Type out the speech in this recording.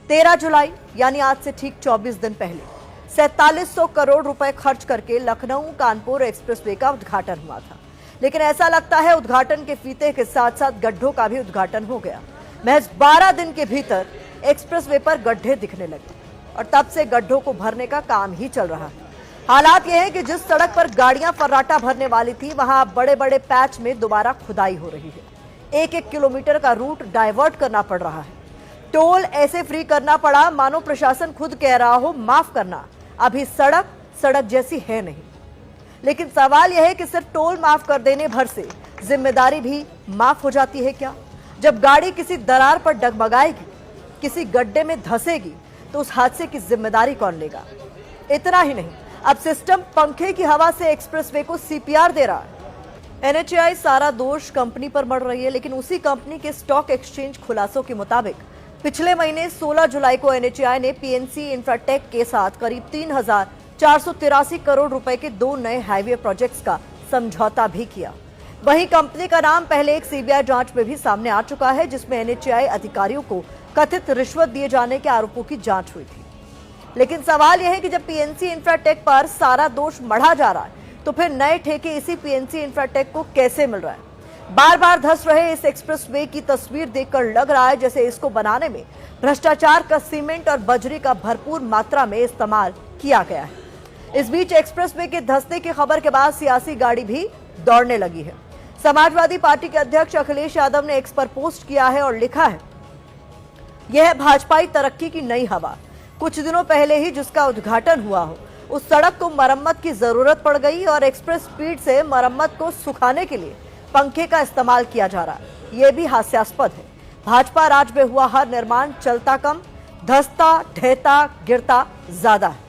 13 जुलाई यानी आज से ठीक 24 दिन पहले 4700 करोड़ रुपए खर्च करके लखनऊ कानपुर एक्सप्रेसवे का उद्घाटन हुआ था। लेकिन ऐसा लगता है उद्घाटन के फीते के साथ साथ गड्ढों का भी उद्घाटन हो गया। महज 12 दिन के भीतर एक्सप्रेसवे पर गड्ढे दिखने लगे और तब से गड्ढों को भरने का काम ही चल रहा है। हालात यह है कि जिस सड़क पर गाड़ियां फर्राटा भरने वाली थी, वहां बड़े बड़े पैच में दोबारा खुदाई हो रही है। 1-1 किलोमीटर का रूट डाइवर्ट करना पड़ रहा है। टोल ऐसे फ्री करना पड़ा मानो प्रशासन खुद कह रहा हो माफ करना, अभी सड़क जैसी है नहीं। लेकिन सवाल यह है कि सिर्फ टोल माफ कर देने भर से जिम्मेदारी भी माफ हो जाती है क्या? जब गाड़ी किसी दरार पर डगमगाएगी, किसी गड्ढे में धंसेगी, तो उस हादसे की जिम्मेदारी कौन लेगा? इतना ही नहीं, अब सिस्टम पंखे की हवा से एक्सप्रेसवे को सीपीआर दे रहा है। एनएचएआई सारा दोष कंपनी पर मढ़ रही है, लेकिन उसी कंपनी के स्टॉक एक्सचेंज खुलासों के मुताबिक पिछले महीने 16 जुलाई को एनएचएआई ने पीएनसी इंफ्राटेक के साथ करीब 3483 करोड़ रुपए के 2 नए हाईवे प्रोजेक्ट्स का समझौता भी किया। वहीं कंपनी का नाम पहले एक सीबीआई जांच में भी सामने आ चुका है, जिसमें एनएचएआई अधिकारियों को कथित रिश्वत दिए जाने के आरोपों की जांच हुई थी। लेकिन सवाल यह है कि जब पीएनसी इंफ्राटेक पर सारा दोष मढ़ा जा रहा है, तो फिर नए ठेके इसी पीएनसी इंफ्राटेक को कैसे मिल रहा है? बार बार धंस रहे इस एक्सप्रेसवे की तस्वीर देखकर लग रहा है जैसे इसको बनाने में भ्रष्टाचार का सीमेंट और बजरी का भरपूर मात्रा में इस्तेमाल किया गया है। इस बीच एक्सप्रेसवे के धंसने की खबर के बाद सियासी गाड़ी भी दौड़ने लगी है। समाजवादी पार्टी के अध्यक्ष अखिलेश यादव ने एक्स पर पोस्ट किया है और लिखा है, यह है भाजपाई तरक्की की नई हवा। कुछ दिनों पहले ही जिसका उद्घाटन हुआ हो, उस सड़क को मरम्मत की जरूरत पड़ गई और एक्सप्रेस स्पीड से मरम्मत को सुखाने के लिए पंखे का इस्तेमाल किया जा रहा है। यह भी हास्यास्पद है। भाजपा राज में हुआ हर निर्माण चलता कम, धंसता, ढहता, गिरता ज्यादा है।